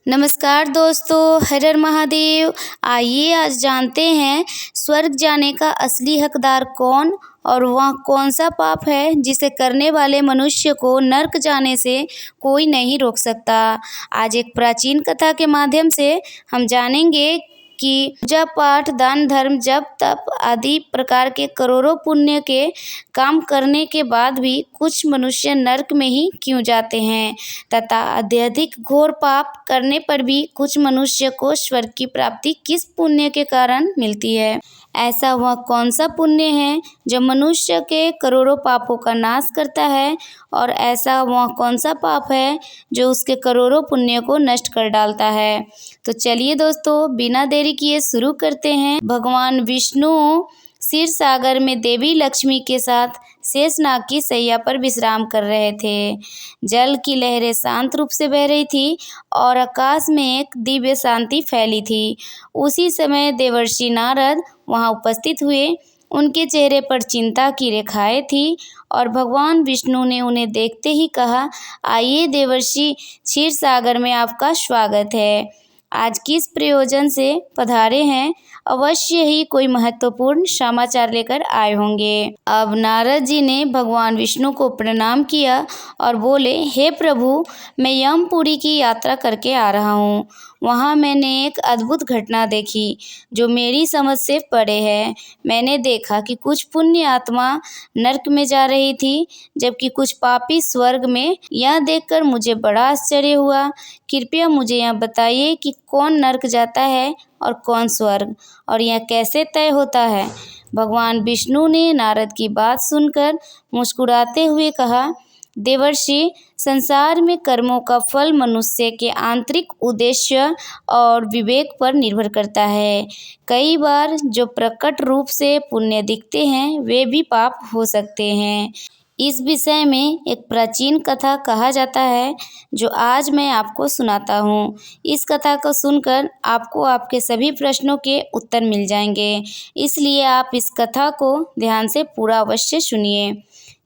नमस्कार दोस्तों, हर हर महादेव। आइए आज जानते हैं स्वर्ग जाने का असली हकदार कौन और वह कौन सा पाप है जिसे करने वाले मनुष्य को नर्क जाने से कोई नहीं रोक सकता। आज एक प्राचीन कथा के माध्यम से हम जानेंगे कि पूजा पाठ, दान धर्म, जप तप आदि प्रकार के करोड़ों पुण्य के काम करने के बाद भी कुछ मनुष्य नर्क में ही क्यों जाते हैं तथा अत्यधिक घोर पाप करने पर भी कुछ मनुष्य को स्वर्ग की प्राप्ति किस पुण्य के कारण मिलती है। ऐसा वह कौन सा पुण्य है जो मनुष्य के करोड़ों पापों का नाश करता है और ऐसा वह कौन सा पाप है जो उसके करोड़ों पुण्य को नष्ट कर डालता है। तो चलिए दोस्तों, बिना देरी किए शुरू करते हैं। भगवान विष्णु क्षीर सागर में देवी लक्ष्मी के साथ शेषनाग की शैया पर विश्राम कर रहे थे। जल की लहरें शांत रूप से बह रही थी और आकाश में एक दिव्य शांति फैली थी। उसी समय देवर्षि नारद वहां उपस्थित हुए। उनके चेहरे पर चिंता की रेखाएं थी और भगवान विष्णु ने उन्हें देखते ही कहा, आइए देवर्षि, क्षीर सागर में आपका स्वागत है। आज किस प्रयोजन से पधारे हैं? अवश्य ही कोई महत्वपूर्ण समाचार लेकर आए होंगे। अब नारद जी ने भगवान विष्णु को प्रणाम किया और बोले, हे प्रभु, मैं यमपुरी की यात्रा करके आ रहा हूँ। वहाँ मैंने एक अद्भुत घटना देखी जो मेरी समझ से परे है। मैंने देखा कि कुछ पुण्य आत्मा नरक में जा रही थी जबकि कुछ पापी स्वर्ग में। यह देखकर मुझे बड़ा आश्चर्य हुआ। कृपया मुझे यह बताइए कि कौन नरक जाता है और कौन स्वर्ग, और यह कैसे तय होता है। भगवान विष्णु ने नारद की बात सुनकर मुस्कुराते हुए कहा, देवर्षि, संसार में कर्मों का फल मनुष्य के आंतरिक उद्देश्य और विवेक पर निर्भर करता है। कई बार जो प्रकट रूप से पुण्य दिखते हैं वे भी पाप हो सकते हैं। इस विषय में एक प्राचीन कथा कहा जाता है जो आज मैं आपको सुनाता हूँ। इस कथा को सुनकर आपको आपके सभी प्रश्नों के उत्तर मिल जाएंगे, इसलिए आप इस कथा को ध्यान से पूरा अवश्य सुनिए।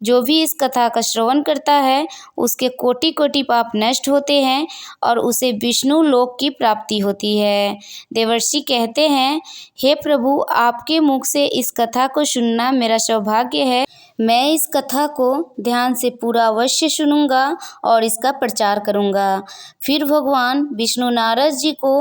जो भी इस कथा का श्रवण करता है उसके कोटि कोटि पाप नष्ट होते हैं और उसे विष्णु लोक की प्राप्ति होती है। देवर्षि कहते हैं, हे प्रभु, आपके मुख से इस कथा को सुनना मेरा सौभाग्य है। मैं इस कथा को ध्यान से पूरा अवश्य सुनूंगा और इसका प्रचार करूंगा। फिर भगवान विष्णु नारद जी को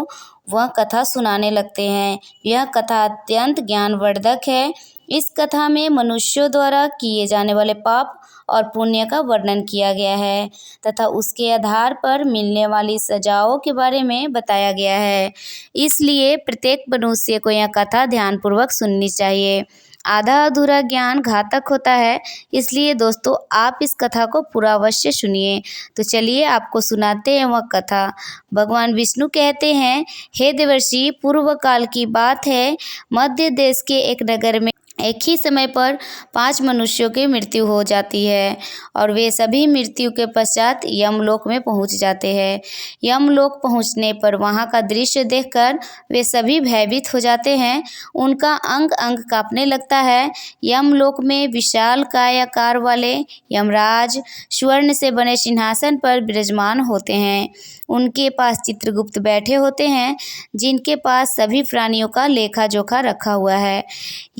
वह कथा सुनाने लगते हैं। यह कथा अत्यंत ज्ञानवर्धक है। इस कथा में मनुष्यों द्वारा किए जाने वाले पाप और पुण्य का वर्णन किया गया है तथा उसके आधार पर मिलने वाली सजाओं के बारे में बताया गया है। इसलिए प्रत्येक मनुष्य को यह कथा ध्यानपूर्वक सुननी चाहिए। आधा अधूरा ज्ञान घातक होता है, इसलिए दोस्तों आप इस कथा को पूरा अवश्य सुनिए। तो चलिए आपको सुनाते हैं वह कथा। भगवान विष्णु कहते हैं, हे देवर्षि, पूर्व काल की बात है। मध्य देश के एक नगर में एक ही समय पर 5 मनुष्यों की मृत्यु हो जाती है और वे सभी मृत्यु के पश्चात यमलोक में पहुंच जाते हैं। यमलोक पहुंचने पर वहां का दृश्य देखकर वे सभी भयभीत हो जाते हैं। उनका अंग अंग कांपने लगता है। यमलोक में विशाल कायाकार वाले यमराज स्वर्ण से बने सिंहासन पर विराजमान होते हैं। उनके पास चित्रगुप्त बैठे होते हैं जिनके पास सभी प्राणियों का लेखा जोखा रखा हुआ है।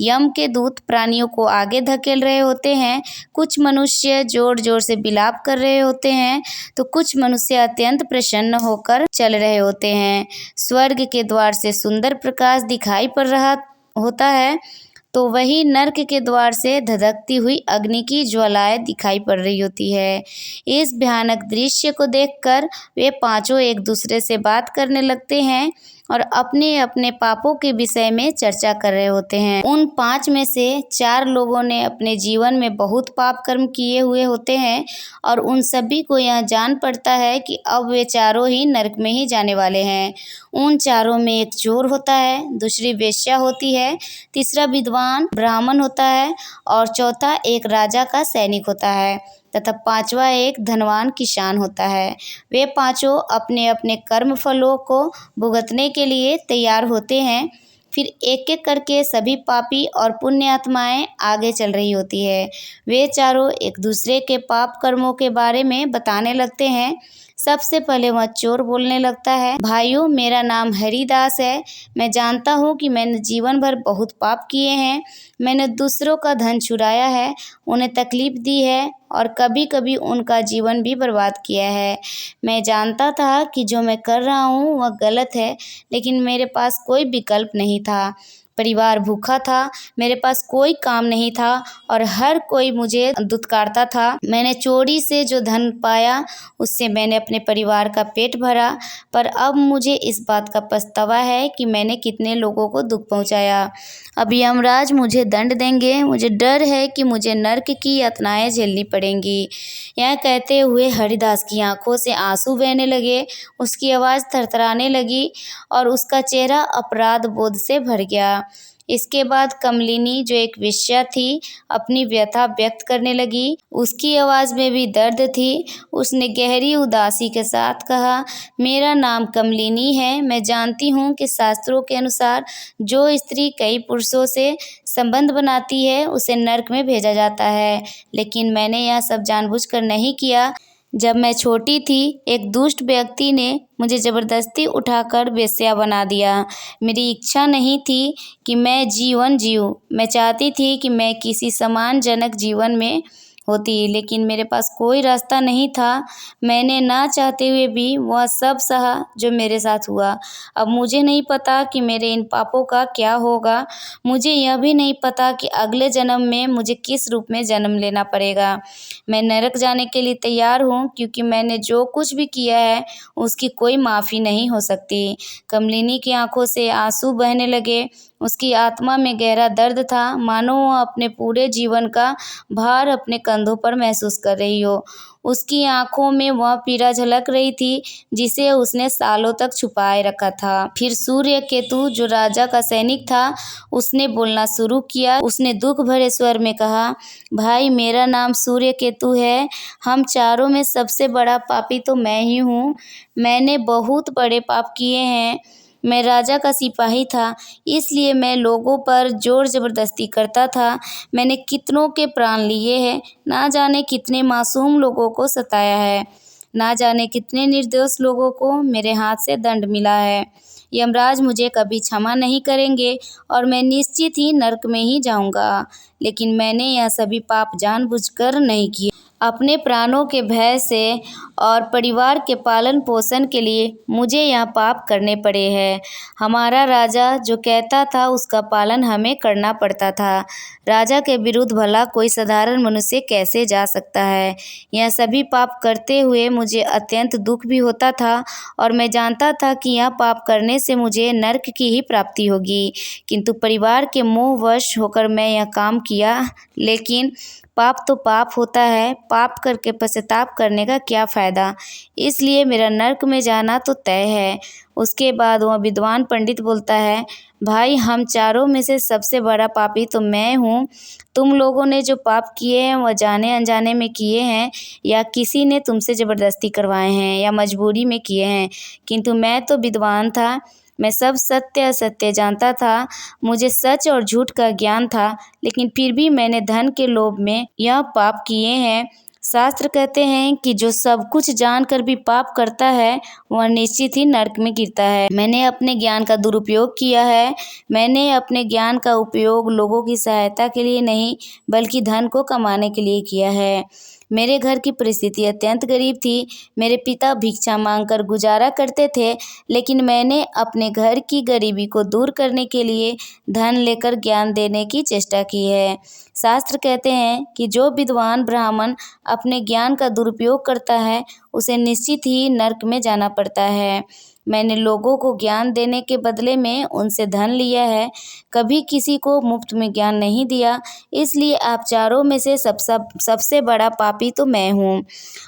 यम के दूत प्राणियों को आगे धकेल रहे होते हैं। कुछ मनुष्य जोर जोर से विलाप कर रहे होते हैं तो कुछ मनुष्य अत्यंत प्रसन्न होकर चल रहे होते हैं। स्वर्ग के द्वार से सुंदर प्रकाश दिखाई पड़ रहा होता है तो वही नर्क के द्वार से धधकती हुई अग्नि की ज्वालाएं दिखाई पड़ रही होती है। इस भयानक दृश्य को देखकर वे पांचों एक दूसरे से बात करने लगते हैं और अपने अपने पापों के विषय में चर्चा कर रहे होते हैं। उन 5 में से 4 लोगों ने अपने जीवन में बहुत पाप कर्म किए हुए होते हैं और उन सभी को यह जान पड़ता है कि अब वे चारों ही नरक में ही जाने वाले हैं। उन चारों में एक चोर होता है, दूसरी वेश्या होती है, तीसरा विद्वान ब्राह्मण होता है और चौथा एक राजा का सैनिक होता है तथा 5वां एक धनवान किसान होता है। वे पांचों अपने अपने कर्म फलों को भुगतने के लिए तैयार होते हैं। फिर एक एक करके सभी पापी और पुण्य आत्माएं आगे चल रही होती है। वे चारों एक दूसरे के पाप कर्मों के बारे में बताने लगते हैं। सबसे पहले वह चोर बोलने लगता है, भाइयों मेरा नाम हरिदास है। मैं जानता हूँ कि मैंने जीवन भर बहुत पाप किए हैं। मैंने दूसरों का धन चुराया है, उन्हें तकलीफ दी है और कभी कभी उनका जीवन भी बर्बाद किया है। मैं जानता था कि जो मैं कर रहा हूँ वह गलत है, लेकिन मेरे पास कोई विकल्प नहीं था। परिवार भूखा था, मेरे पास कोई काम नहीं था और हर कोई मुझे दुत्कारता था। मैंने चोरी से जो धन पाया उससे मैंने अपने परिवार का पेट भरा, पर अब मुझे इस बात का पछतावा है कि मैंने कितने लोगों को दुख पहुंचाया। अब यमराज मुझे दंड देंगे, मुझे डर है कि मुझे नर्क की यातनाएं झेलनी पड़ेंगी। यह कहते हुए हरिदास की आंखों से आंसू बहने लगे, उसकी आवाज़ थरथराने लगी और उसका चेहरा अपराध बोध से भर गया। इसके बाद कमलिनी, जो एक वेश्या थी, अपनी व्यथा व्यक्त करने लगी। उसकी आवाज़ में भी दर्द थी। उसने गहरी उदासी के साथ कहा, मेरा नाम कमलिनी है। मैं जानती हूँ कि शास्त्रों के अनुसार जो स्त्री कई पुरुषों से संबंध बनाती है उसे नरक में भेजा जाता है, लेकिन मैंने यह सब जानबूझकर नहीं किया। जब मैं छोटी थी, एक दुष्ट व्यक्ति ने मुझे ज़बरदस्ती उठाकर वेश्या बना दिया। मेरी इच्छा नहीं थी कि मैं जीवन जीऊँ। मैं चाहती थी कि मैं किसी सम्मानजनक जीवन में होती, लेकिन मेरे पास कोई रास्ता नहीं था। मैंने ना चाहते हुए भी वह सब सहा जो मेरे साथ हुआ। अब मुझे नहीं पता कि मेरे इन पापों का क्या होगा। मुझे यह भी नहीं पता कि अगले जन्म में मुझे किस रूप में जन्म लेना पड़ेगा। मैं नरक जाने के लिए तैयार हूँ, क्योंकि मैंने जो कुछ भी किया है उसकी कोई माफ़ी नहीं हो सकती। कमलिनी की आंखों से आंसू बहने लगे। उसकी आत्मा में गहरा दर्द था, मानो वह अपने पूरे जीवन का भार अपने कंधों पर महसूस कर रही हो। उसकी आंखों में वह पीड़ा झलक रही थी जिसे उसने सालों तक छुपाए रखा था। फिर सूर्यकेतु, जो राजा का सैनिक था, उसने बोलना शुरू किया। उसने दुख भरे स्वर में कहा, भाई मेरा नाम सूर्यकेतु है। हम चारों में सबसे बड़ा पापी तो मैं ही हूँ। मैंने बहुत बड़े पाप किए हैं। मैं राजा का सिपाही था, इसलिए मैं लोगों पर जोर ज़बरदस्ती करता था। मैंने कितनों के प्राण लिए हैं, ना जाने कितने मासूम लोगों को सताया है, ना जाने कितने निर्दोष लोगों को मेरे हाथ से दंड मिला है। यमराज मुझे कभी क्षमा नहीं करेंगे और मैं निश्चित ही नरक में ही जाऊंगा। लेकिन मैंने यह सभी पाप जानबूझकर नहीं किए। अपने प्राणों के भय से और परिवार के पालन पोषण के लिए मुझे यह पाप करने पड़े हैं। हमारा राजा जो कहता था उसका पालन हमें करना पड़ता था। राजा के विरुद्ध भला कोई साधारण मनुष्य कैसे जा सकता है। यह सभी पाप करते हुए मुझे अत्यंत दुख भी होता था और मैं जानता था कि यह पाप करने से मुझे नरक की ही प्राप्ति होगी, किंतु परिवार के मोहवश होकर मैं यह काम किया। लेकिन पाप तो पाप होता है, पाप करके पश्चाताप करने का क्या फ़ायदा। इसलिए मेरा नरक में जाना तो तय है। उसके बाद वह विद्वान पंडित बोलता है, भाई हम चारों में से सबसे बड़ा पापी तो मैं हूँ। तुम लोगों ने जो पाप किए हैं वह जाने अनजाने में किए हैं, या किसी ने तुमसे ज़बरदस्ती करवाए हैं, या मजबूरी में किए हैं, किंतु मैं तो विद्वान था। मैं सब सत्य असत्य जानता था। मुझे सच और झूठ का ज्ञान था, लेकिन फिर भी मैंने धन के लोभ में यह पाप किए हैं। शास्त्र कहते हैं कि जो सब कुछ जानकर भी पाप करता है वह निश्चित ही नरक में गिरता है। मैंने अपने ज्ञान का दुरुपयोग किया है। मैंने अपने ज्ञान का उपयोग लोगों की सहायता के लिए नहीं, बल्कि धन को कमाने के लिए किया है। मेरे घर की परिस्थिति अत्यंत गरीब थी। मेरे पिता भिक्षा मांगकर गुजारा करते थे, लेकिन मैंने अपने घर की गरीबी को दूर करने के लिए धन लेकर ज्ञान देने की चेष्टा की है। शास्त्र कहते हैं कि जो विद्वान ब्राह्मण अपने ज्ञान का दुरुपयोग करता है उसे निश्चित ही नरक में जाना पड़ता है। मैंने लोगों को ज्ञान देने के बदले में उनसे धन लिया है, कभी किसी को मुफ्त में ज्ञान नहीं दिया। इसलिए आप चारों में से सबसे बड़ा पापी तो मैं हूँ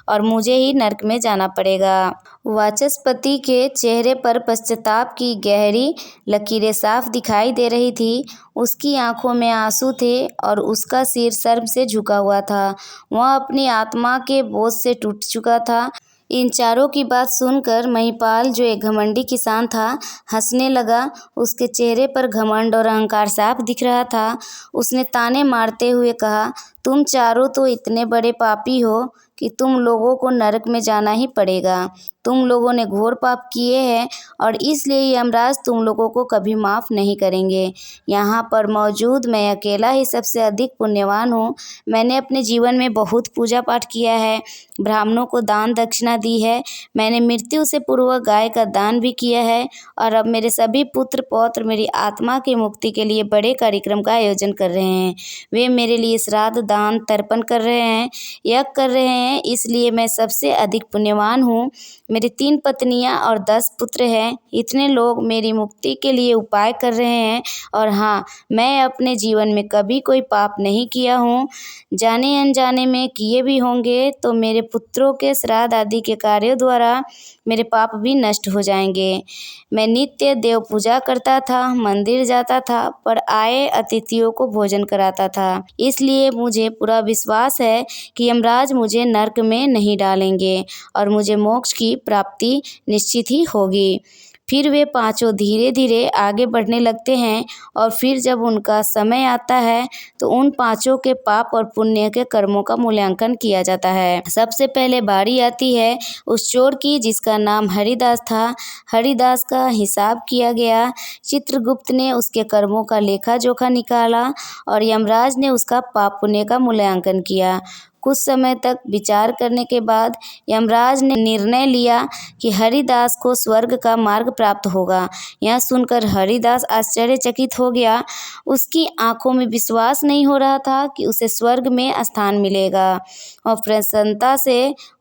और मुझे ही नरक में जाना पड़ेगा। वाचस्पति के चेहरे पर पश्चाताप की गहरी लकीरें साफ दिखाई दे रही थी। उसकी आंखों में आंसू थे और उसका सिर शर्म से झुका हुआ था। वह अपनी आत्मा के बोझ से टूट चुका था। इन चारों की बात सुनकर महिपाल, जो एक घमंडी किसान था, हंसने लगा। उसके चेहरे पर घमंड और अहंकार साफ दिख रहा था। उसने ताने मारते हुए कहा, तुम चारों तो इतने बड़े पापी हो, कि तुम लोगों को नरक में जाना ही पड़ेगा। तुम लोगों ने घोर पाप किए हैं और इसलिए यमराज तुम लोगों को कभी माफ़ नहीं करेंगे। यहाँ पर मौजूद मैं अकेला ही सबसे अधिक पुण्यवान हूँ। मैंने अपने जीवन में बहुत पूजा पाठ किया है, ब्राह्मणों को दान दक्षिणा दी है, मैंने मृत्यु से पूर्व गाय का दान भी किया है और अब मेरे सभी पुत्र पौत्र मेरी आत्मा की मुक्ति के लिए बड़े कार्यक्रम का आयोजन कर रहे हैं। वे मेरे लिए श्राद्ध दान तर्पण कर रहे हैं, यज्ञ कर रहे हैं, इसलिए मैं सबसे अधिक पुण्यवान हूँ। मेरी 3 पत्नियाँ और 10 पुत्र हैं। इतने लोग मेरी मुक्ति के लिए उपाय कर रहे हैं और हाँ, मैं अपने जीवन में कभी कोई पाप नहीं किया हूँ। जाने अनजाने में किए भी होंगे तो मेरे पुत्रों के श्राद्ध आदि के कार्यों द्वारा मेरे पाप भी नष्ट हो जाएंगे। मैं नित्य देव पूजा करता था, मंदिर जाता था, पर आए अतिथियों को भोजन कराता था। इसलिए मुझे पूरा विश्वास है कि यमराज मुझे नरक में नहीं डालेंगे और मुझे मोक्ष की प्राप्ति निश्चित ही होगी। फिर वे पांचों धीरे धीरे आगे बढ़ने लगते हैं और फिर जब उनका समय आता है तो उन पांचों के पाप और पुण्य के कर्मों का मूल्यांकन किया जाता है। सबसे पहले बारी आती है उस चोर की जिसका नाम हरिदास था। हरिदास का हिसाब किया गया। चित्रगुप्त ने उसके कर्मों का लेखा जोखा निकाला और यमराज ने उसका पाप पुण्य का मूल्यांकन किया। कुछ समय तक विचार करने के बाद यमराज ने निर्णय लिया कि हरिदास को स्वर्ग का मार्ग प्राप्त होगा। यह सुनकर हरिदास आश्चर्यचकित हो गया। उसकी आंखों में विश्वास नहीं हो रहा था कि उसे स्वर्ग में स्थान मिलेगा और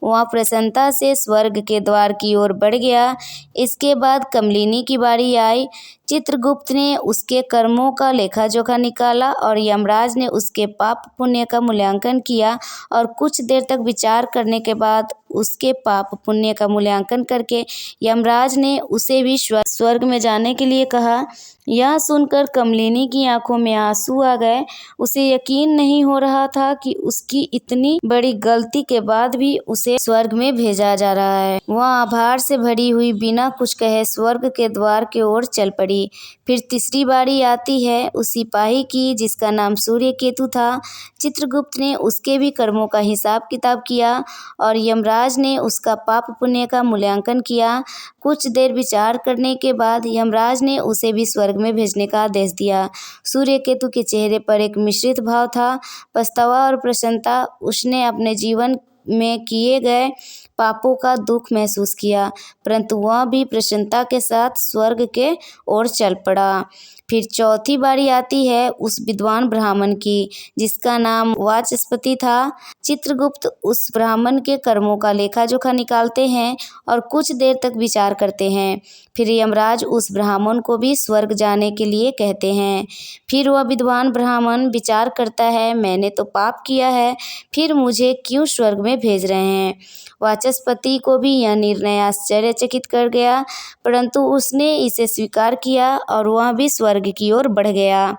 वह प्रसन्नता से स्वर्ग के द्वार की ओर बढ़ गया। इसके बाद कमलिनी की बारी आई। चित्रगुप्त ने उसके कर्मों का लेखा जोखा निकाला और यमराज ने उसके पाप पुण्य का मूल्यांकन किया और कुछ देर तक विचार करने के बाद उसके पाप पुण्य का मूल्यांकन करके यमराज ने उसे भी स्वर्ग में जाने के लिए कहा। यह सुनकर कमलिनी की आंखों में आंसू आ गए। उसे यकीन नहीं हो रहा था कि उसकी इतनी बड़ी गलती के बाद भी उसे स्वर्ग में भेजा जा रहा है। वह आभार से भरी हुई बिना कुछ कहे स्वर्ग के द्वार की ओर चल पड़ी। फिर तीसरी बारी आती है उस सिपाही की जिसका नाम सूर्यकेतु था। चित्रगुप्त ने उसके भी कर्मों का हिसाब किताब किया और यमराज ने उसका पाप पुण्य का मूल्यांकन किया। कुछ देर विचार करने के बाद यमराज ने उसे भी स्वर्ग में भेजने का आदेश दिया। सूर्यकेतु के चेहरे पर एक मिश्रित भाव था, पछतावा और प्रसन्नता। उसने अपने जीवन में किए गए पापों का दुख महसूस किया, परंतु वह भी प्रसन्नता के साथ स्वर्ग के ओर चल पड़ा। फिर चौथी बारी आती है उस विद्वान ब्राह्मण की जिसका नाम वाचस्पति था। चित्रगुप्त उस ब्राह्मण के कर्मों का लेखा जोखा निकालते हैं और कुछ देर तक विचार करते हैं। फिर यमराज उस ब्राह्मण को भी स्वर्ग जाने के लिए कहते हैं। फिर वह विद्वान ब्राह्मण विचार करता है, मैंने तो पाप किया है, फिर मुझे क्यों स्वर्ग में भेज रहे हैं। वाचस्पति को भी यह निर्णय आश्चर्यचकित कर गया, परंतु उसने इसे स्वीकार किया और वह भी स्वर्ग की ओर बढ़ गया।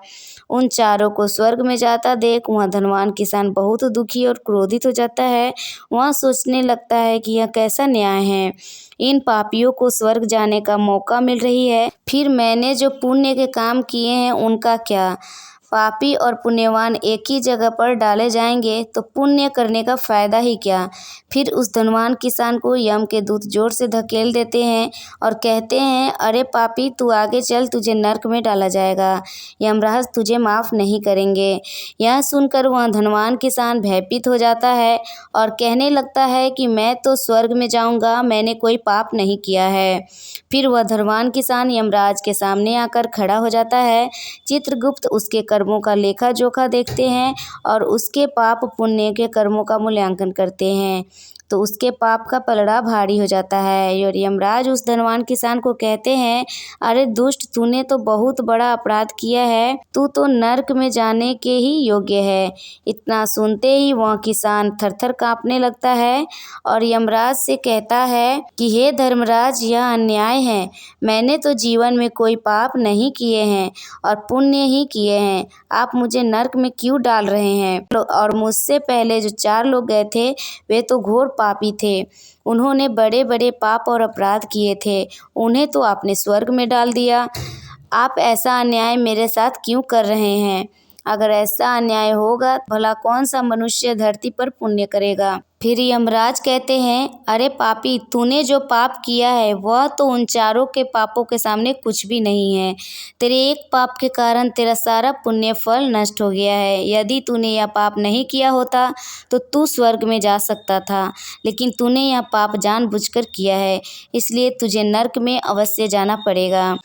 उन चारों को स्वर्ग में जाता देख वह धनवान किसान बहुत दुखी और क्रोधित हो जाता है। वह सोचने लगता है कि यह कैसा न्याय है, इन पापियों को स्वर्ग जाने का मौका मिल रही है, फिर मैंने जो पुण्य के काम किए हैं उनका क्या। पापी और पुण्यवान एक ही जगह पर डाले जाएंगे तो पुण्य करने का फायदा ही क्या। फिर उस धनवान किसान को यम के दूत जोर से धकेल देते हैं और कहते हैं, अरे पापी, तू आगे चल, तुझे नरक में डाला जाएगा, यमराज तुझे माफ़ नहीं करेंगे। यह सुनकर वह धनवान किसान भयभीत हो जाता है और कहने लगता है कि मैं तो स्वर्ग में जाऊंगा, मैंने कोई पाप नहीं किया है। फिर वह धनवान किसान यमराज के सामने आकर खड़ा हो जाता है। चित्रगुप्त उसके कर्मों का लेखा जोखा देखते हैं और उसके पाप पुण्य के कर्मों का मूल्यांकन करते हैं तो उसके पाप का पलड़ा भारी हो जाता है और यमराज उस धनवान किसान को कहते हैं, अरे दुष्ट, तूने तो बहुत बड़ा अपराध किया है, तू तो नरक में जाने के ही योग्य है। इतना सुनते ही वह किसान थरथर कांपने लगता है और यमराज से कहता है कि हे धर्मराज, यह अन्याय है, मैंने तो जीवन में कोई पाप नहीं किए हैं और पुण्य ही किए हैं, आप मुझे नरक में क्यों डाल रहे हैं। और मुझसे पहले जो 4 लोग गए थे वे तो घोर पापी थे, उन्होंने बड़े बड़े पाप और अपराध किए थे, उन्हें तो आपने स्वर्ग में डाल दिया। आप ऐसा अन्याय मेरे साथ क्यों कर रहे हैं। अगर ऐसा अन्याय होगा भला कौन सा मनुष्य धरती पर पुण्य करेगा। फिर यमराज कहते हैं, अरे पापी, तूने जो पाप किया है वह तो उन चारों के पापों के सामने कुछ भी नहीं है। तेरे एक पाप के कारण तेरा सारा पुण्य फल नष्ट हो गया है। यदि तूने यह पाप नहीं किया होता तो तू स्वर्ग में जा सकता था, लेकिन तूने यह पाप जानबूझकर किया है, इसलिए तुझे नरक में अवश्य जाना पड़ेगा।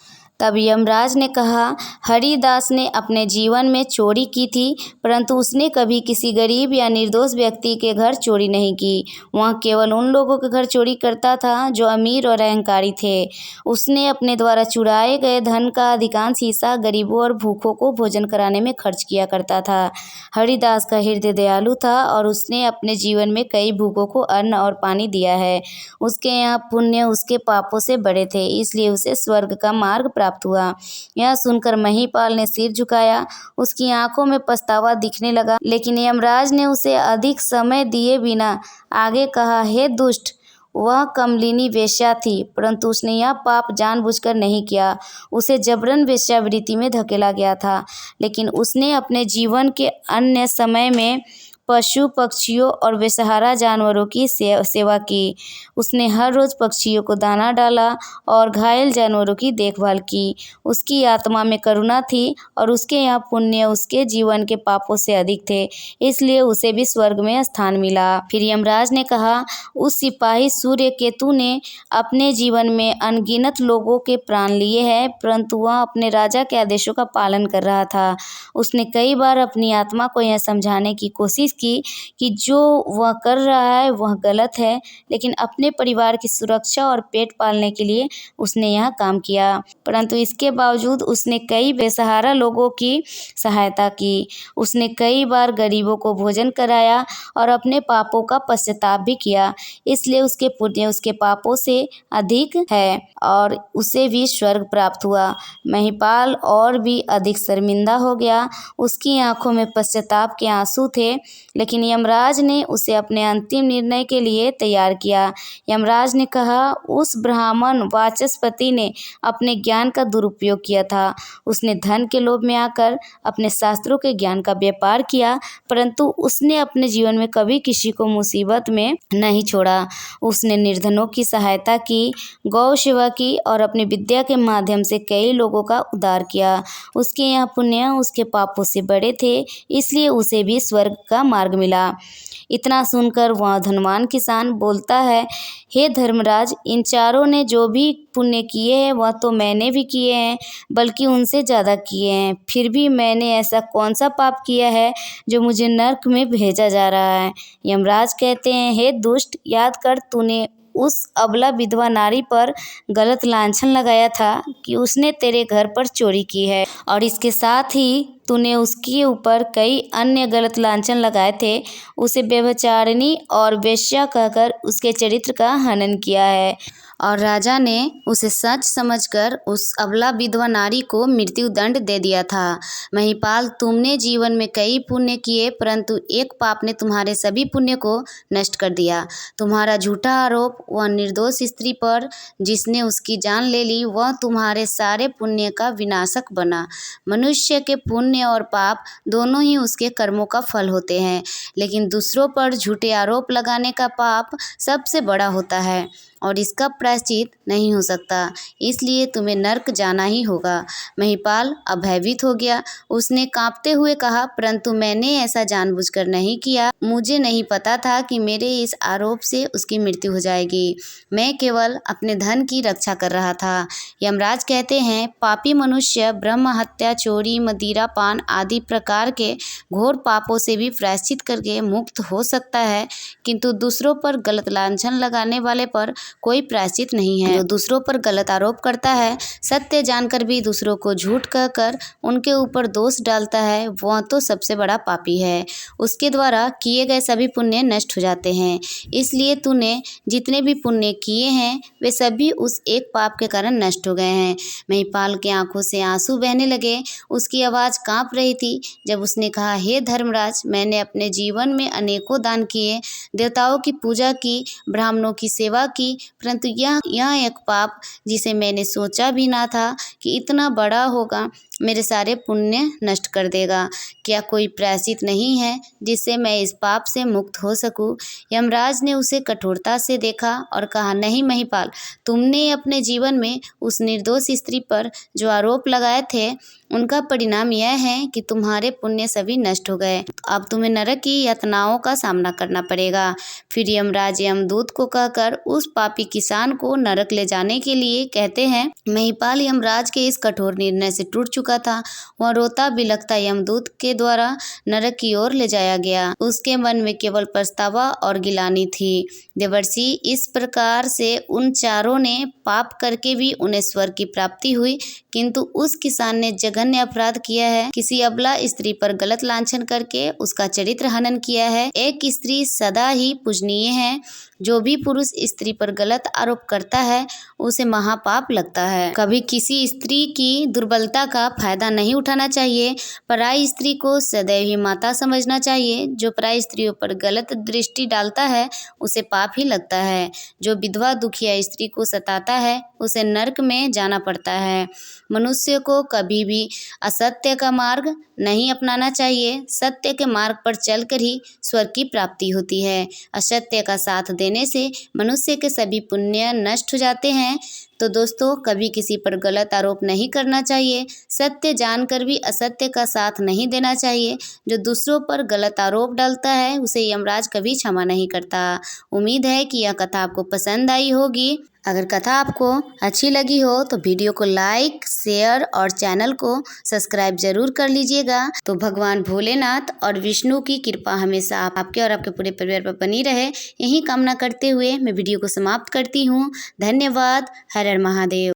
तब यमराज ने कहा, हरिदास ने अपने जीवन में चोरी की थी, परंतु उसने कभी किसी गरीब या निर्दोष व्यक्ति के घर चोरी नहीं की। वह केवल उन लोगों के घर चोरी करता था जो अमीर और अहंकारी थे। उसने अपने द्वारा चुराए गए धन का अधिकांश हिस्सा गरीबों और भूखों को भोजन कराने में खर्च किया करता था। हरिदास का हृदय दयालु था और उसने अपने जीवन में कई भूखों को अन्न और पानी दिया है। उसके यहाँ पुण्य उसके पापों से बड़े थे, इसलिए उसे स्वर्ग का मार्ग प्राप्त हुआ। यह सुनकर महिपाल ने सिर झुकाया। उसकी आंखों में पछतावा दिखने लगा, लेकिन यमराज ने उसे अधिक समय दिए बिना आगे कहा, हे दुष्ट, वह कमलिनी वेश्या थी, परंतु उसने यह पाप जानबूझकर नहीं किया। उसे जबरन वेश्यावृत्ति में धकेला गया था, लेकिन उसने अपने जीवन के अन्य समय में पशु पक्षियों और बेसहारा जानवरों की सेवा की। उसने हर रोज़ पक्षियों को दाना डाला और घायल जानवरों की देखभाल की। उसकी आत्मा में करुणा थी और उसके यहाँ पुण्य उसके जीवन के पापों से अधिक थे, इसलिए उसे भी स्वर्ग में स्थान मिला। फिर यमराज ने कहा, उस सिपाही सूर्यकेतु ने अपने जीवन में अनगिनत लोगों के प्राण लिए हैं, परंतु वह अपने राजा के आदेशों का पालन कर रहा था। उसने कई बार अपनी आत्मा को यह समझाने की कोशिश की कि जो वह कर रहा है वह गलत है, लेकिन अपने परिवार की सुरक्षा और पेट पालने के लिए उसने यह काम किया। परंतु इसके बावजूद उसने कई बेसहारा लोगों की सहायता की। उसने कई बार गरीबों को भोजन कराया और अपने पापों का पश्चाताप भी किया, इसलिए उसके पुण्य उसके पापों से अधिक है और उसे भी स्वर्ग प्राप्त हुआ। महिपाल और भी अधिक शर्मिंदा हो गया। उसकी आंखों में पश्चाताप के आंसू थे, लेकिन यमराज ने उसे अपने अंतिम निर्णय के लिए तैयार किया। यमराज ने कहा, उस ब्राह्मण वाचस्पति ने अपने ज्ञान का दुरुपयोग किया था। उसने धन के लोभ में आकर अपने शास्त्रों के ज्ञान का व्यापार किया, परंतु उसने अपने जीवन में कभी किसी को मुसीबत में नहीं छोड़ा। उसने निर्धनों की सहायता की, गौ सेवा की और अपनी विद्या के माध्यम से कई लोगों का उद्धार किया। उसके यहाँ पुण्य उसके पापों से बड़े थे, इसलिए उसे भी स्वर्ग का मार्ग मिला। इतना सुनकर वह धनवान किसान बोलता है, हे धर्मराज, इन चारों ने जो भी पुण्य किए हैं वह तो मैंने भी किए हैं, बल्कि उनसे ज़्यादा किए हैं। फिर भी मैंने ऐसा कौन सा पाप किया है जो मुझे नरक में भेजा जा रहा है। यमराज कहते हैं, हे दुष्ट, याद कर, तूने उस अबला विधवा नारी पर गलत लांछन लगाया था कि उसने तेरे घर पर चोरी की है, और इसके साथ ही तूने उसके ऊपर कई अन्य गलत लांछन लगाए थे। उसे व्यभिचारिणी और वेश्या कहकर उसके चरित्र का हनन किया है, और राजा ने उसे सच समझकर उस अबला विधवा नारी को मृत्यु दंड दे दिया था। महिपाल, तुमने जीवन में कई पुण्य किए, परंतु एक पाप ने तुम्हारे सभी पुण्य को नष्ट कर दिया। तुम्हारा झूठा आरोप वह निर्दोष स्त्री पर जिसने उसकी जान ले ली, वह तुम्हारे सारे पुण्य का विनाशक बना। मनुष्य के पुण्य और पाप दोनों ही उसके कर्मों का फल होते हैं, लेकिन दूसरों पर झूठे आरोप लगाने का पाप सबसे बड़ा होता है और इसका प्रायश्चित नहीं हो सकता, इसलिए तुम्हें नरक जाना ही होगा। महिपाल भयभीत हो गया। उसने कांपते हुए कहा, परंतु मैंने ऐसा जानबूझकर नहीं किया। मुझे नहीं पता था कि मेरे इस आरोप से उसकी मृत्यु हो जाएगी। मैं केवल अपने धन की रक्षा कर रहा था। यमराज कहते हैं, पापी मनुष्य ब्रह्म हत्या, चोरी, मदिरा पान आदि प्रकार के घोर पापों से भी प्रायश्चित करके मुक्त हो सकता है, किंतु दूसरों पर गलत लांछन लगाने वाले पर कोई प्रायश्चित नहीं है। जो दूसरों पर गलत आरोप करता है, सत्य जानकर भी दूसरों को झूठ कहकर उनके ऊपर दोष डालता है, वह तो सबसे बड़ा पापी है। उसके द्वारा किए गए सभी पुण्य नष्ट हो जाते हैं। इसलिए तूने जितने भी पुण्य किए हैं वे सभी उस एक पाप के कारण नष्ट हो गए हैं। महिपाल की आंखों से आंसू बहने लगे। उसकी आवाज़ कांप रही थी जब उसने कहा, हे धर्मराज, मैंने अपने जीवन में अनेकों दान किए, देवताओं की पूजा की, ब्राह्मणों की सेवा की थी, परंतु यह एक पाप जिसे मैंने सोचा भी ना था कि इतना बड़ा होगा, मेरे सारे पुण्य नष्ट कर देगा। क्या कोई प्रायश्चित नहीं है जिससे मैं इस पाप से मुक्त हो सकूं? यमराज ने उसे कठोरता से देखा और कहा, नहीं महिपाल, तुमने अपने जीवन में उस निर्दोष स्त्री पर जो आरोप लगाए थे, उनका परिणाम यह है कि तुम्हारे पुण्य सभी नष्ट हो गए। अब तुम्हें नरक की यातनाओं का सामना करना पड़ेगा। फिर यमराज यमदूत को कहकर उस पापी किसान को नरक ले जाने के लिए कहते हैं। महिपाल यमराज के इस कठोर निर्णय से टूट चुका था। वह रोता बिलखता यमदूत के द्वारा नरक की ओर ले जाया गया। उसके मन में केवल पछतावा और गिलानी थी। देवर्षि, इस प्रकार से उन चारों ने पाप करके भी उन्हें स्वर्ग की प्राप्ति हुई, किंतु उस किसान ने जघन्य अपराध किया है। किसी अबला स्त्री पर गलत लांछन करके उसका चरित्र हनन किया है। एक स्त्री सदा ही पूजनीय है। जो भी पुरुष स्त्री पर गलत आरोप करता है उसे महापाप लगता है। कभी किसी स्त्री की दुर्बलता का फायदा नहीं उठाना चाहिए। पराई स्त्री को सदैव ही माता समझना चाहिए। जो पराई स्त्रियों पर गलत दृष्टि डालता है उसे पाप ही लगता है। जो विधवा दुखिया स्त्री को सताता है उसे नरक में जाना पड़ता है। मनुष्य को कभी भी असत्य का मार्ग नहीं अपनाना चाहिए। सत्य के मार्ग पर चलकर ही स्वर्ग की प्राप्ति होती है। असत्य का साथ देने से मनुष्य के सभी पुण्य नष्ट हो जाते हैं। तो दोस्तों, कभी किसी पर गलत आरोप नहीं करना चाहिए। सत्य जानकर भी असत्य का साथ नहीं देना चाहिए। जो दूसरों पर गलत आरोप डालता है उसे यमराज कभी क्षमा नहीं करता। उम्मीद है कि यह कथा आपको पसंद आई होगी। अगर कथा आपको अच्छी लगी हो तो वीडियो को लाइक, शेयर और चैनल को सब्सक्राइब जरूर कर लीजिएगा। तो भगवान भोलेनाथ और विष्णु की कृपा हमेशा आपके और आपके पूरे परिवार पर बनी रहे, यही कामना करते हुए मैं वीडियो को समाप्त करती हूँ। धन्यवाद। हर हर महादेव।